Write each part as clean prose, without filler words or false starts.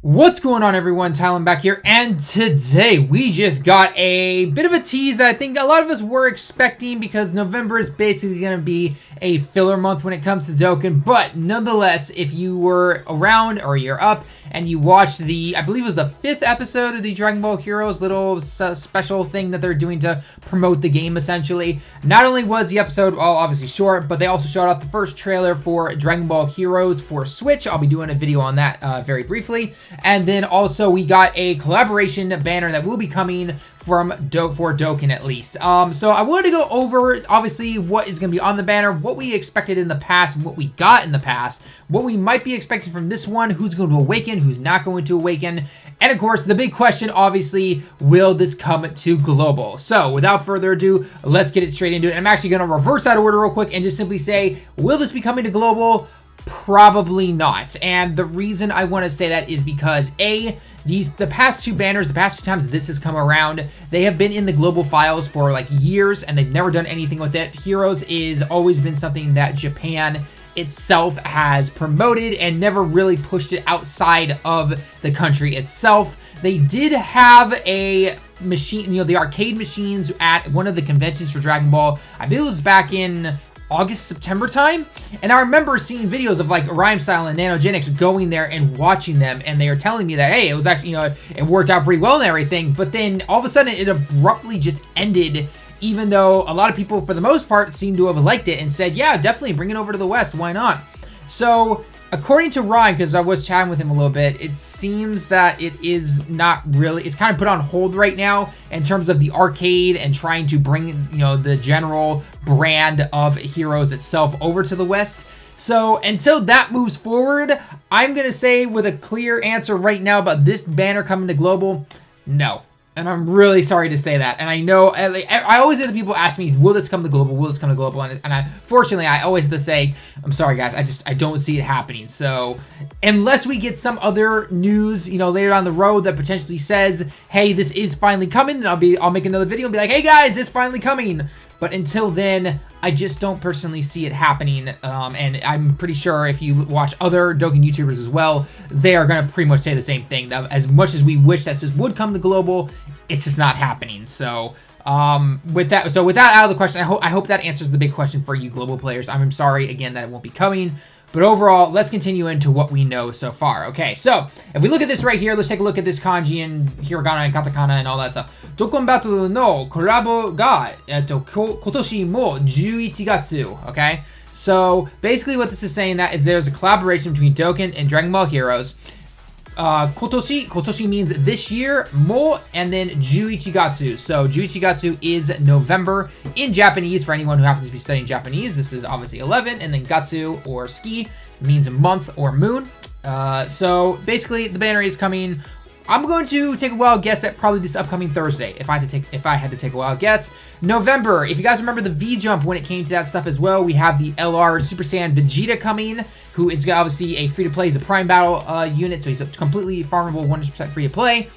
What's going on, everyone? TallenV back here, and today we just got a bit of a tease that I think a lot of us were expecting, because November is basically going to be a filler month when it comes to Dokkan. But nonetheless, if you were around or you're up and you watched the, I believe it was the 5th episode of the Dragon Ball Heroes little special thing that they're doing to promote the game, essentially, not only was the episode obviously short, but they also showed off the first trailer for Dragon Ball Heroes for Switch. I'll be doing a video on that very briefly. And then also we got a collaboration banner that will be coming from for Dokkan, at least. So I wanted to go over, obviously, what is going to be on the banner, what we expected in the past, what we got in the past, what we might be expecting from this one, who's going to awaken, who's not going to awaken, and of course, the big question, obviously, will this come to global? So without further ado, let's get it straight into it. I'm actually going to reverse that order real quick and just simply say, will this be coming to global? Probably not. And the reason I want to say that is because the past two banners, the past two times this has come around, they have been in the global files for like years and they've never done anything with it. Heroes is always been something that Japan itself has promoted and never really pushed it outside of the country itself. They did have a machine, the arcade machines at one of the conventions for Dragon Ball. I believe it was back in August, September time, and I remember seeing videos of like Rhyme Style and Nanogenics going there and watching them, and they were telling me that, hey, it was actually, it worked out pretty well and everything, but then all of a sudden it abruptly just ended, even though a lot of people for the most part seem to have liked it and said, yeah, definitely bring it over to the West, why not? So according to Ryan, because I was chatting with him a little bit, it seems that it is not really, it's kind of put on hold right now in terms of the arcade and trying to bring, the general brand of Heroes itself over to the West. So until that moves forward, I'm going to say with a clear answer right now about this banner coming to global, no. And I'm really sorry to say that. And I know, I always hear the people ask me, will this come to global? Will this come to global? And fortunately, I always have to say, I'm sorry, guys. I don't see it happening. So unless we get some other news, later down the road that potentially says, hey, this is finally coming, and I'll make another video and be like, hey, guys, it's finally coming. But until then, I just don't personally see it happening. And I'm pretty sure if you watch other Dokkan YouTubers as well, they are going to pretty much say the same thing. That as much as we wish that this would come to global, it's just not happening. So with that out of the question, I hope that answers the big question for you global players. I'm sorry again that it won't be coming. But overall, let's continue into what we know so far. Okay, so if we look at this right here, let's take a look at this kanji and hiragana and katakana and all that stuff. Dokkan Battle no korabo ga kotoshi mo 11 gatsu. Okay, so basically what this is saying that is there's a collaboration between Dokkan and Dragon Ball Heroes. Kotoshi means this year, mo, and then 11 gatsu. So 11 gatsu is November in Japanese for anyone who happens to be studying Japanese. This is obviously 11, and then gatsu or ski means a month or moon. So basically the banner is coming. I'm going to take a wild guess at probably this upcoming Thursday, if I had to take a wild guess. November, if you guys remember the V-Jump when it came to that stuff as well, we have the LR Super Saiyan Vegetto coming, who is obviously a free-to-play, he's a Prime Battle unit, so he's a completely farmable, 100% free-to-play.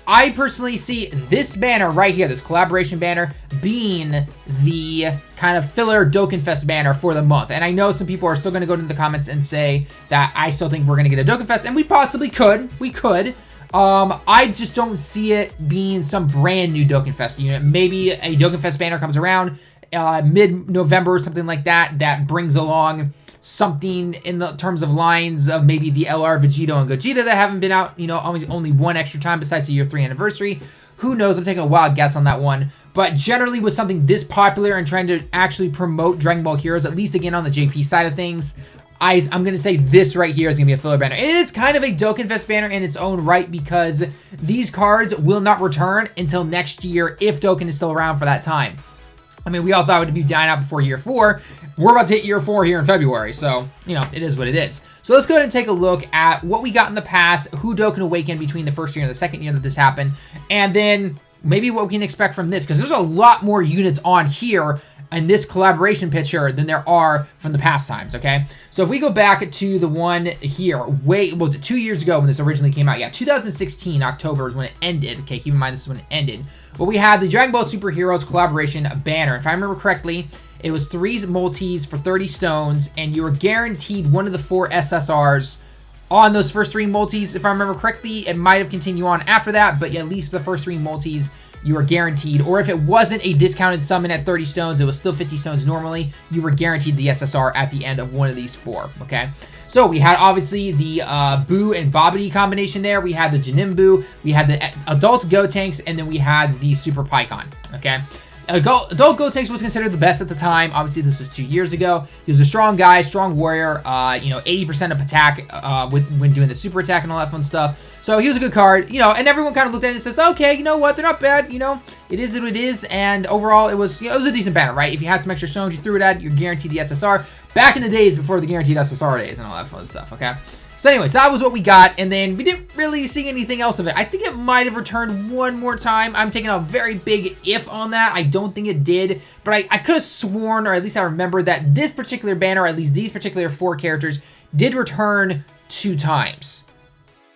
I personally see this banner right here, this collaboration banner, being the kind of filler Dokkan Fest banner for the month. And I know some people are still going to go into the comments and say that I still think we're going to get a Dokkan Fest, and we possibly could. We could. I just don't see it being some brand new Dokkan Fest unit. Maybe a Dokkan Fest banner comes around mid-November or something like that, that brings along something in the terms of lines of maybe the LR Vegetto and Gogeta that haven't been out, only one extra time besides the year 3 anniversary. Who knows? I'm taking a wild guess on that one. But generally with something this popular and trying to actually promote Dragon Ball Heroes, at least again on the JP side of things, I'm going to say this right here is going to be a filler banner. And it's kind of a Dokkan Fest banner in its own right, because these cards will not return until next year if Dokkan is still around for that time. I mean, we all thought it would be dying out before year 4. We're about to hit year 4 here in February, so, it is what it is. So let's go ahead and take a look at what we got in the past, who Dokkan awakened between the first year and the second year that this happened, and then maybe what we can expect from this, because there's a lot more units on here in this collaboration picture than there are from the past times, okay? So if we go back to the one here, was it 2 years ago when this originally came out? Yeah, 2016, October is when it ended. Okay, keep in mind this is when it ended. Well, we had the Dragon Ball Super Heroes collaboration banner. If I remember correctly, it was 3 multis for 30 stones, and you were guaranteed one of the 4 SSRs on those first 3 multis. If I remember correctly, it might have continued on after that, but at least the first 3 multis, you were guaranteed, or if it wasn't a discounted summon at 30 stones, it was still 50 stones normally, you were guaranteed the SSR at the end of one of these 4, okay? So we had obviously the Boo and Bobbity combination there. We had the Janimbu, we had the adult Gotenks, and then we had the Super Pycon, okay? Adult Gotenks was considered the best at the time. Obviously, this was 2 years ago. He was a strong guy, strong warrior, 80% of attack when doing the super attack and all that fun stuff. So he was a good card, and everyone kind of looked at it and says, okay, you know what, they're not bad, it is what it is, and overall, it was a decent banner, right? If you had some extra stones, you threw it at, you're guaranteed the SSR. Back in the days before the guaranteed SSR days and all that fun stuff, okay? So anyway, so that was what we got, and then we didn't really see anything else of it. I think it might have returned one more time. I'm taking a very big if on that. I don't think it did, but I could have sworn, or at least I remember, that this particular banner, or at least these particular 4 characters, did return 2 times.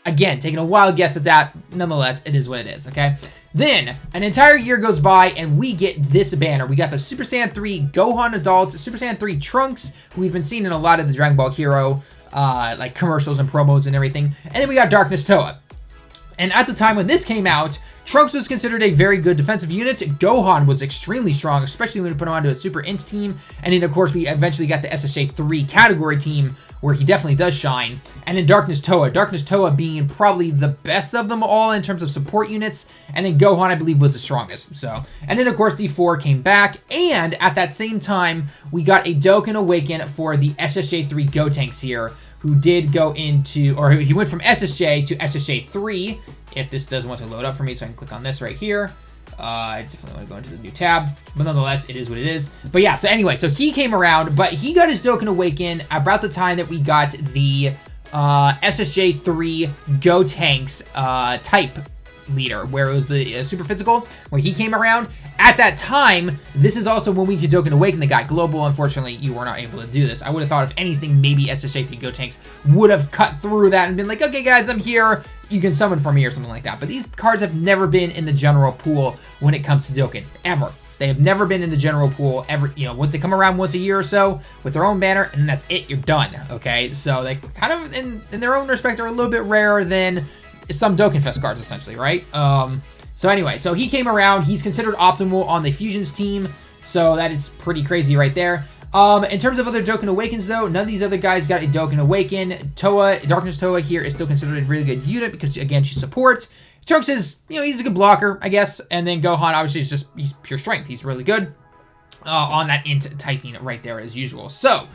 Again, taking a wild guess at that. Nonetheless, it is what it is, okay? Then, an entire year goes by, and we get this banner. We got the Super Saiyan 3 Gohan Adult, Super Saiyan 3 Trunks, who we've been seeing in a lot of the Dragon Ball Hero like commercials and promos and everything. And then we got Darkness Toa. And at the time when this came out, Trunks was considered a very good defensive unit. Gohan was extremely strong, especially when we put him onto a Super Int team. And then, of course, we eventually got the SSJ4 category team, where he definitely does shine. And then Darkness Toa being probably the best of them all in terms of support units. And then Gohan, I believe, was the strongest. So, and then, of course, D4 came back. And at that same time, we got a Dokkan Awaken for the SSJ3 Gotenks here, who did go into, or he went from SSJ to SSJ3. If this does want to load up for me, so I can click on this right here. I definitely want to go into the new tab, but nonetheless, it is what it is. But yeah, so anyway, so he came around, but he got his Dokkan Awaken about the time that we got the SSJ3 Gotenks type leader, where it was the super physical, where he came around. At that time, this is also when we could Dokkan Awaken the guy global. Unfortunately, you were not able to do this. I would have thought, if anything, maybe SSJ3 Gotenks would have cut through that and been like, okay, guys, I'm here. You can summon for me or something like that. But these cards have never been in the general pool when it comes to Dokkan, ever. They have never been in the general pool ever. Once they come around once a year or so with their own banner, and that's it. You're done. Okay, so they kind of, in their own respect, are a little bit rarer than some Dokkan Fest cards, essentially, right? So anyway, so he came around. He's considered optimal on the Fusions team, so that is pretty crazy right there. In terms of other Dokkan Awakens, though, none of these other guys got a Dokkan Awaken. Darkness Toa here is still considered a really good unit because, again, she supports. Trunks is, he's a good blocker, I guess. And then Gohan, obviously, he's pure strength. He's really good on that int typing right there as usual. So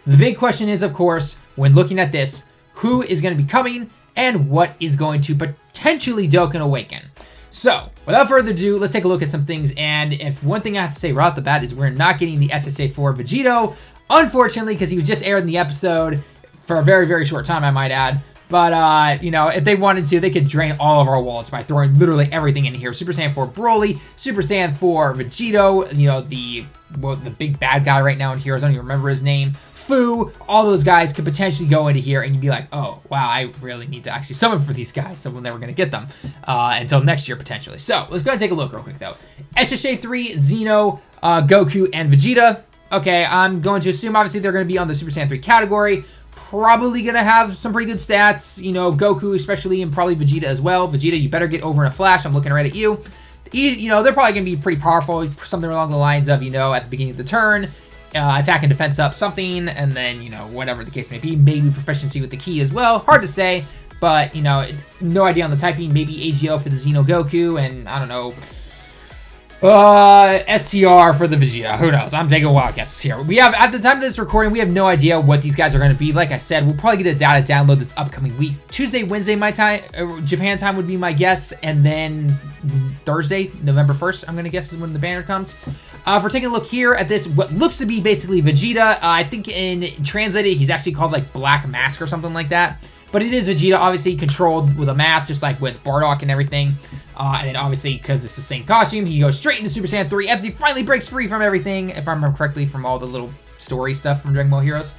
the big question is, of course, when looking at this, who is going to be coming and what is going to potentially Dokkan Awaken? So, without further ado, let's take a look at some things. And if one thing I have to say right off the bat is we're not getting the SSJ4 Vegetto, unfortunately, because he was just aired in the episode for a very, very short time, I might add. But, if they wanted to, they could drain all of our wallets by throwing literally everything in here. Super Saiyan 4 Broly, Super Saiyan 4 Vegetto, the big bad guy right now in Heroes, I don't even remember his name. Fu, all those guys could potentially go into here, and you'd be like, oh, wow, I really need to actually summon for these guys, so we're never going to get them until next year, potentially. So, let's go and take a look real quick, though. SSJ3, Xeno, Goku, and Vegeta. Okay, I'm going to assume, obviously, they're going to be on the Super Saiyan 3 category. Probably going to have some pretty good stats, Goku especially, and probably Vegeta as well. Vegeta, you better get over in a flash. I'm looking right at you. They're probably going to be pretty powerful, something along the lines of, at the beginning of the turn, attack and defense up something, and then, whatever the case may be, maybe proficiency with the key as well. Hard to say, but, no idea on the typing. Maybe AGL for the Xeno Goku, and I don't know, STR for the Vegeta. Who knows? I'm taking wild guesses here. We have, at the time of this recording, we have no idea what these guys are going to be. Like I said, we'll probably get a data download this upcoming week. Tuesday, Wednesday, my time, Japan time would be my guess, and then Thursday, November 1st, I'm going to guess is when the banner comes. If we're taking a look here at this, what looks to be basically Vegeta, I think in translated, he's actually called like Black Mask or something like that. But it is Vegeta, obviously controlled with a mask, just like with Bardock and everything. And then obviously, because it's the same costume, he goes straight into Super Saiyan 3 after he finally breaks free from everything, if I remember correctly, from all the little story stuff from Dragon Ball Heroes.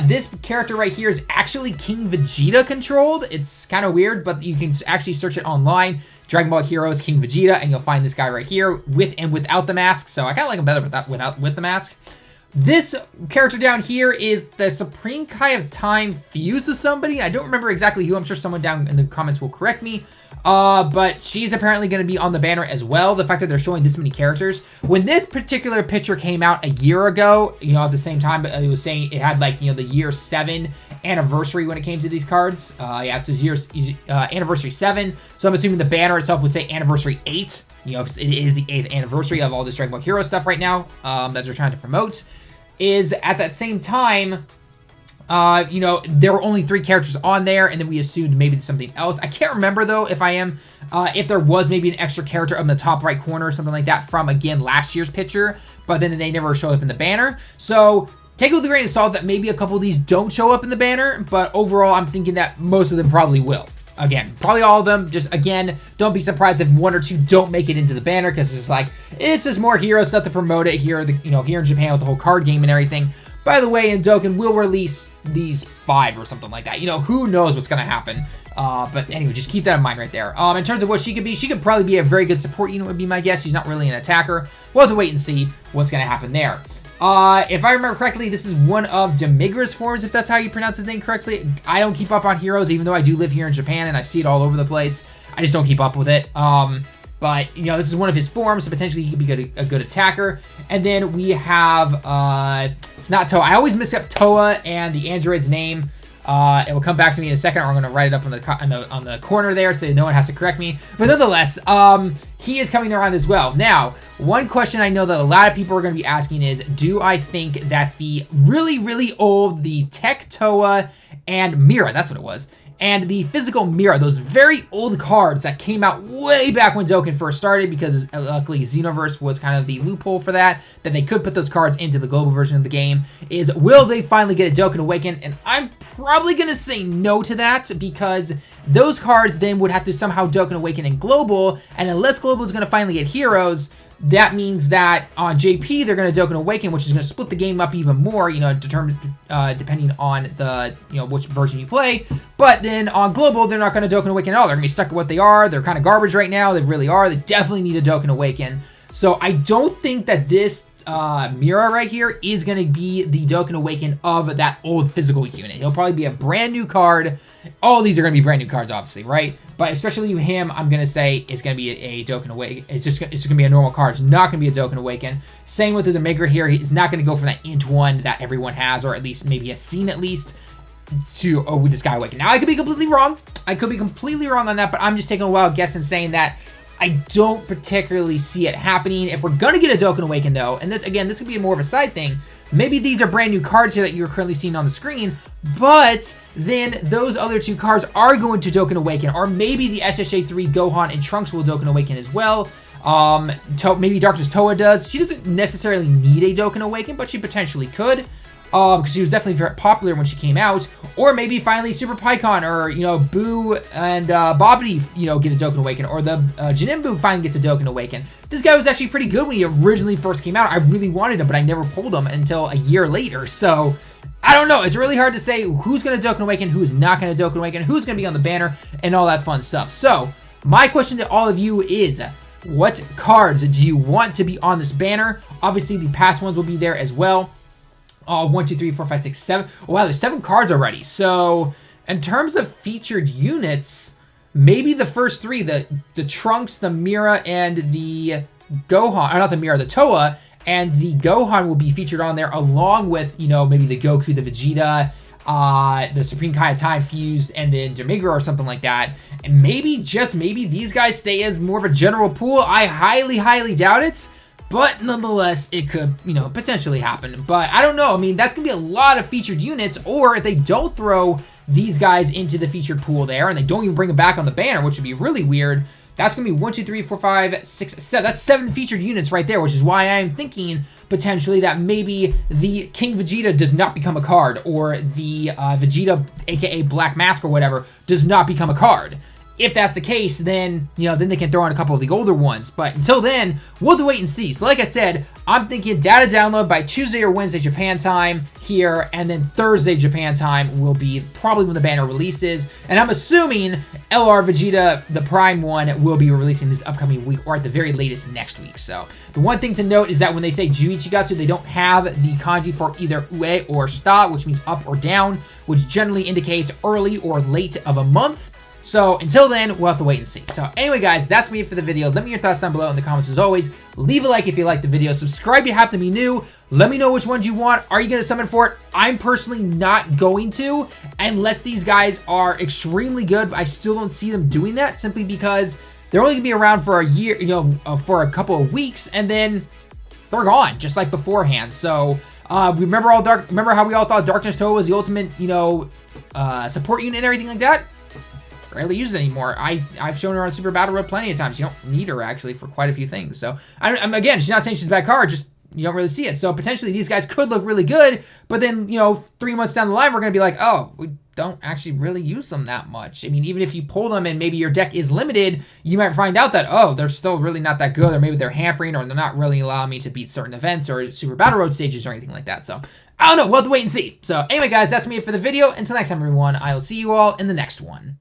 This character right here is actually King Vegeta controlled. It's kind of weird, but you can actually search it online. Dragon Ball Heroes King Vegeta, and you'll find this guy right here with and without the mask. So I kind of like him better with the mask. This character down here is the Supreme Kai of Time fused with somebody. I don't remember exactly who. I'm sure someone down in the comments will correct me. But she's apparently going to be on the banner as well. The fact that they're showing this many characters. When this particular picture came out a year ago, you know, at the same time, it was saying it had like, you know, the year 7 anniversary when it came to these cards. Yeah, so it's anniversary 7. So I'm assuming the banner itself would say anniversary 8. You know, because it is the 8th anniversary of all this Dragon Ball Hero stuff right now that they're trying to promote. Is at that same time, you know, there were only 3 characters on there, and then we assumed maybe something else. I can't remember, though, if there was maybe an extra character in the top right corner or something like that from, again, last year's picture, but then they never showed up in the banner. So take it with a grain of salt that maybe a couple of these don't show up in the banner, but overall, I'm thinking that most of them probably will. Again, probably all of them. Just, again, don't be surprised if 1 or 2 don't make it into the banner, because it's like, it's just more hero stuff to promote it here, you know, here in Japan with the whole card game and everything. By the way, in Dokkan, we'll release these 5 or something like that. You know, who knows what's going to happen. But anyway, just keep that in mind right there. In terms of what she could probably be a very good support unit would be my guess. She's not really an attacker. We'll have to wait and see what's going to happen there. If I remember correctly, this is one of Demigra's forms, if that's how you pronounce his name correctly. I don't keep up on heroes, even though I do live here in Japan and I see it all over the place. I just don't keep up with it. But, you know, this is one of his forms, so potentially he could be a good attacker. And then we have, it's not Toa. I always mix up Toa and the android's name. It will come back to me in a second, or I'm going to write it up on the corner there so no one has to correct me. But nonetheless, he is coming around as well. Now, one question I know that a lot of people are going to be asking is, do I think that the really, really old, the Tech Toa and Mira, that's what it was, and the physical Mira, those very old cards that came out way back when Dokkan first started, because luckily Xenoverse was kind of the loophole for that they could put those cards into the global version of the game, is will they finally get a Dokkan Awaken? And I'm probably going to say no to that, because those cards then would have to somehow Dokkan Awaken in global, and unless global is going to finally get heroes, that means that on JP, they're going to Dokkan Awaken, which is going to split the game up even more, you know, depending on the, you know, which version you play. But then on Global, they're not going to Dokkan Awaken at all. They're going to be stuck at what they are. They're kind of garbage right now. They really are. They definitely need a Dokkan Awaken. So I don't think that this Mira right here is going to be the Dokkan Awaken of that old physical unit. He'll probably be a brand new card. All these are going to be brand new cards, obviously, right? But especially him, I'm going to say it's going to be a Dokkan Awaken. It's just going to be a normal card. It's not going to be a Dokkan Awaken. Same with the Maker here. He's not going to go for that int 1 that everyone has, or at least maybe has seen at least, to, oh, with this guy Awaken. Now, I could be completely wrong. I could be completely wrong on that, but I'm just taking a wild guess and saying that I don't particularly see it happening. If we're going to get a Dokkan Awaken, though, and this, again, this could be more of a side thing, maybe these are brand new cards here that you're currently seeing on the screen, but then those other 2 cards are going to Dokkan Awaken, or maybe the SSJ4 Gohan and Trunks will Dokkan Awaken as well. Maybe Darkness Toa does. She doesn't necessarily need a Dokkan Awaken, but she potentially could. Because she was definitely very popular when she came out. Or maybe finally Super Pikkon, or, you know, Boo and Bobbity, you know, get a Dokkan Awaken. Or the Jinimbu finally gets a Dokkan Awaken. This guy was actually pretty good when he originally first came out. I really wanted him, but I never pulled him until a year later. So, I don't know. It's really hard to say who's going to Dokkan Awaken, who's not going to Dokkan Awaken, who's going to be on the banner, and all that fun stuff. So, my question to all of you is, what cards do you want to be on this banner? Obviously, the past ones will be there as well. 1, 2, 3, 4, 5, 6, 7. Oh, wow, there's 7 cards already. So, in terms of featured units, maybe the first 3, the Trunks, the Mira, and the Gohan, or not the Mira, the Toa, and the Gohan will be featured on there, along with, you know, maybe the Goku, the Vegeta, the Supreme Kai of Time fused, and then Demigra or something like that. And maybe, just maybe, these guys stay as more of a general pool. I highly, highly doubt it. But nonetheless, it could, you know, potentially happen. But I don't know. I mean, that's going to be a lot of featured units. Or if they don't throw these guys into the featured pool there, and they don't even bring them back on the banner, which would be really weird, that's going to be 1, 2, 3, 4, 5, 6, 7. That's 7 featured units right there, which is why I'm thinking potentially that maybe the King Vegeta does not become a card, or the Vegeta, aka Black Mask or whatever, does not become a card. If that's the case, then, you know, then they can throw on a couple of the older ones. But until then, we'll have to wait and see. So like I said, I'm thinking data download by Tuesday or Wednesday Japan time here, and then Thursday Japan time will be probably when the banner releases. And I'm assuming LR Vegeta, the Prime one, will be releasing this upcoming week, or at the very latest next week. So the one thing to note is that when they say Juichigatsu, they don't have the kanji for either ue or shita, which means up or down, which generally indicates early or late of a month. So until then, we'll have to wait and see. So anyway, guys, that's me for the video. Let me know your thoughts down below in the comments as always. Leave a like if you liked the video. Subscribe if you happen to be new. Let me know which ones you want. Are you going to summon for it? I'm personally not going to, unless these guys are extremely good. I still don't see them doing that, simply because they're only going to be around for a year, you know, for a couple of weeks, and then they're gone, just like beforehand. So remember how we all thought Darkness Toe was the ultimate, you know, support unit and everything like that? Rarely use it anymore. I've shown her on Super Battle Road plenty of times. You don't need her, actually, for quite a few things. So, again, she's not saying she's a bad card, just you don't really see it. So, potentially, these guys could look really good, but then, you know, 3 months down the line, we're going to be like, oh, we don't actually really use them that much. I mean, even if you pull them and maybe your deck is limited, you might find out that, oh, they're still really not that good, or maybe they're hampering, or they're not really allowing me to beat certain events or Super Battle Road stages or anything like that. So, I don't know. We'll have to wait and see. So, anyway, guys, that's me for the video. Until next time, everyone, I will see you all in the next one.